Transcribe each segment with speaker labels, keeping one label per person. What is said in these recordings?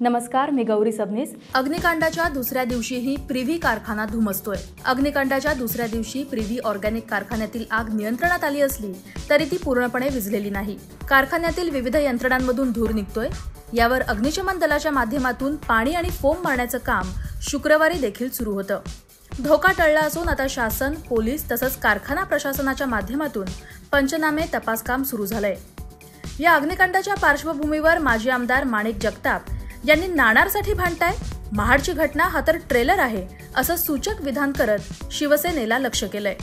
Speaker 1: नमस्कार, मी गौरी सबनीस।
Speaker 2: अग्निकांडाच्या दुसऱ्या दिवशीही प्रिव्ही कारखाना धुमसतोय। अग्निकांडाच्या दुसऱ्या दिवशी प्रिव्ही ऑर्गॅनिक कारखान्यातील आग नियंत्रणात आली असली तरी ती पूर्णपणे विझलेली नाही। कारखान्यातील विविध यंत्रणांमधून धूर निघतोय। यावर अग्निशमन दलाच्या माध्यमातून पाणी आणि फोम मारण्याचं काम शुक्रवारी देखील सुरू होतं। धोका टळला असून आता शासन, पोलीस तसंच कारखाना प्रशासनाच्या माध्यमातून पंचनामे तपास काम सुरू झालंय। या अग्निकांडाच्या पार्श्वभूमीवर माजी आमदार माणिक जगताप यांनी नाणारसाठी भांडताय, महाडची घटना हा तर ट्रेलर आहे असं सूचक विधान करत शिवसेनेला लक्ष केलंय।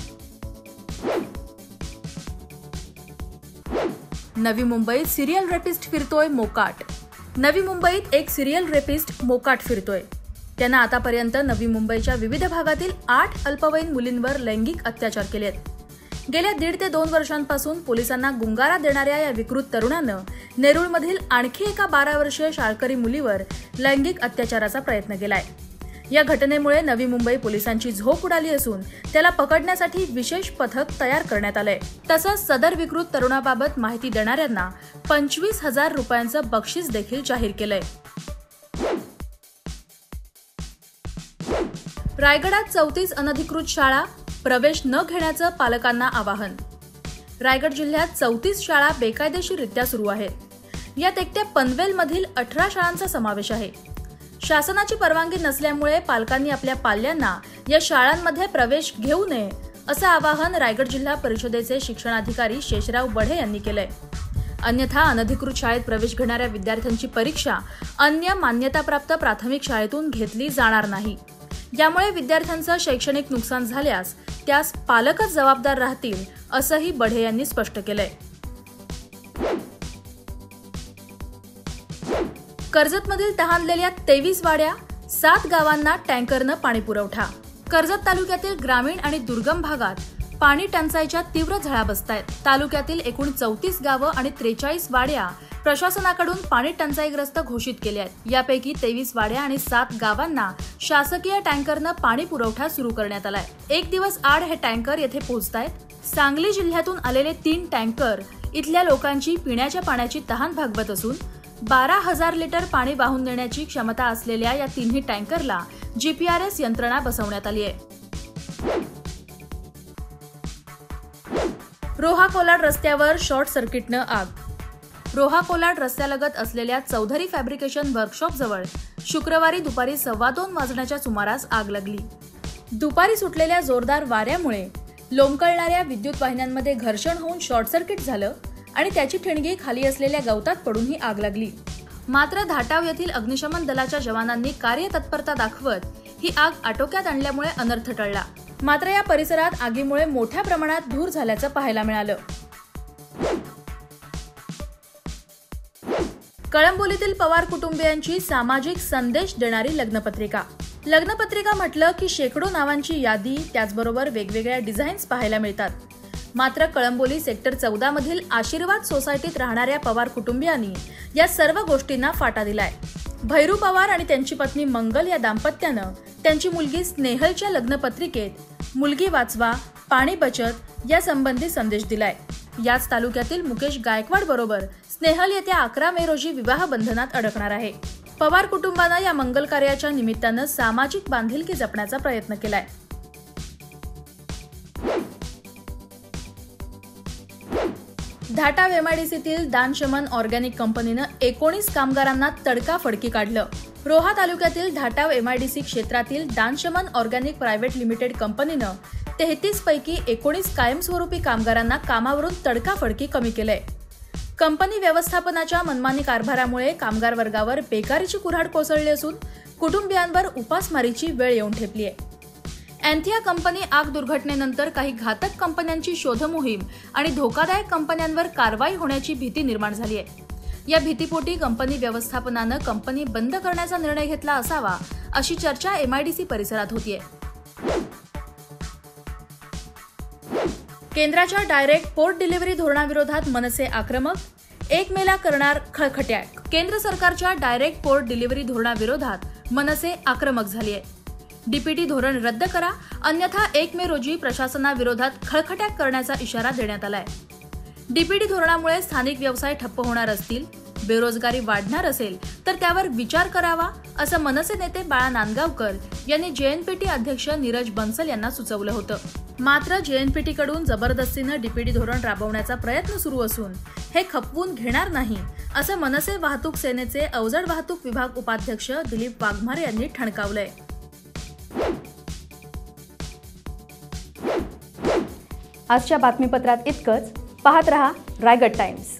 Speaker 2: नवी मुंबईत सिरियल रेपिस्ट फिरतोय मोकाट। नवी मुंबईत एक सिरियल रेपिस्ट मोकाट फिरतोय। त्यानं आतापर्यंत नवी मुंबईच्या विविध भागातील 8 अल्पवयीन मुलींवर लैंगिक अत्याचार केलेत। गेल्या 1.5 ते 2 वर्षांपासून पोलिसांना गुंगारा देणाऱ्या या विकृत तरुणानं नेरूळमधील आणखी एका 12 वर्षीय शाळकरी मुलीवर लैंगिक अत्याचाराचा प्रयत्न केलाय। या घटनेमुळे नवी मुंबई पोलिसांची झोप उडाली असून त्याला पकडण्यासाठी विशेष पथक तयार करण्यात आलंय। तसंच सदर विकृत तरुणाबाबत माहिती देणाऱ्यांना 25,000 रुपयांचं बक्षीस देखील जाहीर केलंय। रायगडात 34 अनधिकृत शाळा, प्रवेश न घेण्याचं पालकांना आवाहन। रायगड जिल्ह्यात 34 शाळा बेकायदेशीररित्या सुरू आहेत। यात एकट्या पनवेलमधील 18 शाळांचा समावेश आहे। शासनाची परवानगी नसल्यामुळे पालकांनी आपल्या पाल्यांना या शाळांमध्ये प्रवेश घेऊ नये असं आवाहन रायगड जिल्हा परिषदेचे शिक्षणाधिकारी शेषराव बढे यांनी केलंय। अन्यथा अनधिकृत शाळेत प्रवेश घेणाऱ्या विद्यार्थ्यांची परीक्षा अन्य मान्यताप्राप्त प्राथमिक शाळेतून घेतली जाणार नाही। यामुळे विद्यार्थ्यांचं शैक्षणिक नुकसान झाल्यास त्यास पालकच जबाबदार राहतील असंही बढे यांनी स्पष्ट केलंय। कर्जतमधील तहानलेल्या 23 वाड्या, 7 गावांना टँकरनं पाणी पुरवठा। कर्जत तालुक्यातील ग्रामीण आणि दुर्गम भागात पाणी टंचाईच्या तीव्र झळा बसतायत। तालुक्यातील एकूण 34 गावं आणि 43 वाड्या प्रशासनाकडून पाणी टंचाईग्रस्त घोषित केल्या आहेत। यापैकी 23 वाड्या आणि 7 गावांना शासकीय टँकरनं पाणी पुरवठा सुरू करण्यात आलाय। 1 दिवस आड हे टँकर येथे पोहोचतायत। सांगली जिल्ह्यातून आलेले 3 टँकर इथल्या लोकांची पिण्याच्या पाण्याची तहान भागवत असून 12,000 लिटर पाणी वाहून नेण्याची क्षमता असलेल्या या तिन्ही टँकरला GPS यंत्रणा बसवण्यात आली आहे। रोहा कोलाड रस्त्यावर शॉर्ट सर्किटनं आग। रोहा कोलाड रस्त्यालगत असलेल्या चौधरी फॅब्रिकेशन वर्कशॉप जवळ शुक्रवारी दुपारी 2:15 वाजण्याच्या सुमारास आग लागली। दुपारी सुटलेल्या जोरदार वाऱ्यामुळे लोंबकळणाऱ्या विद्युत वाहिन्यांमध्ये घर्षण होऊन शॉर्ट सर्किट झालं आणि त्याची ठिणगी खाली असलेल्या गवतात पडून ही आग लागली। मात्र धाटाव येथील अग्निशमन दलाच्या जवानांनी कार्यतत्परता दाखवत ही आग आटोक्यात आणल्यामुळे अनर्थ टळला। मात्र या परिसरात आगीमुळे मोठ्या प्रमाणात धूर झाल्याचं पाहायला मिळालं। कळंबोलीतील पवार कुटुंबियांची सामाजिक संदेश देणारी लग्नपत्रिका। लग्नपत्रिका म्हटलं की शेकडो नावांची यादी, त्याचबरोबर वेगवेगळ्या डिझाईन्स पाहायला मिळतात। मात्र कळंबोली सेक्टर 14 मधील आशीर्वाद सोसायटीत राहणाऱ्या पवार कुटुंबियांनी या सर्व गोष्टींना फाटा दिलाय। भैरू पवार आणि त्यांची पत्नी मंगल या दाम्पत्यानं त्यांची मुलगी स्नेहलच्या लग्नपत्रिकेत मुलगी वाचवा, पाणी बचत या संबंधी संदेश दिलाय। याच तालुक्यातील मुकेश गायकवाड बरोबर स्नेहल येत्या 11 मे रोजी विवाह बंधनात अडकणार आहे। पवार कुटुंबानं या मंगल कार्याच्या निमित्तानं सामाजिक बांधिलकी जपण्याचा प्रयत्न केलाय। धाटाव MIDCतील दानशमन ऑर्गॅनिक कंपनीनं 19 कामगारांना तडकाफडकी काढलं। रोहा तालुक्यातील धाटाव MIDC क्षेत्रातील दानशमन ऑर्गॅनिक प्रायव्हेट लिमिटेड कंपनीनं 33 पैकी 19 कायमस्वरूपी कामगारांना कामावरून तडकाफडकी कमी केलंय। कंपनी व्यवस्थापनाच्या मनमानी कारभारामुळे कामगार वर्गावर बेकारीची कुऱ्हाड कोसळली असून कुटुंबियांवर उपासमारीची वेळ येऊन ठेपली आहे। अँथिया कंपनी आग दुर्घटनेनंतर काही घातक कंपन्यांची शोधमोहीम आणि धोकादायक कंपन्यांवर कारवाई होण्याची भीती निर्माण झाली आहे। या भीतीपोटी कंपनी व्यवस्थापनानं कंपनी बंद करण्याचा निर्णय घेतला असावा अशी चर्चा MIDC परिसरात होतीये। केंद्राच्या डायरेक्ट पोर्ट डिलिव्हरी धोरणाविरोधात मनसे आक्रमक, 1 मेला करणार खळखट्याक। केंद्र सरकारच्या डायरेक्ट पोर्ट डिलिव्हरी धोरणाविरोधात मनसे आक्रमक झाली आहे। DPT धोरण रद्द करा, अन्यथा 1 मे रोजी प्रशासनाविरोधात खळखट्याक करण्याचा इशारा देण्यात आलाय। DPT धोरणामुळे स्थानिक व्यवसाय ठप्प होणार असतील, बेरोजगारी वाढणार असेल तर त्यावर विचार करावा, असं मनसे नेते बाळा नांदगावकर यांनी जेएनपीटी अध्यक्ष नीरज बन्सल यांना सुचवलं होतं. मात्र जेएनपीटी कडून जबरदस्तीनं डीपीडी धोरण राबवण्याचा प्रयत्न सुरू असून हे खपवून घेणार नाही, असं मनसे वाहतूक सेनेचे अवजड वाहतूक विभाग उपाध्यक्ष दिलीप वाघमारे यांनी ठणकावलंय. आजच्या बातमीपत्रात इतकंच. पाहत रहा रायगड टाइम्स.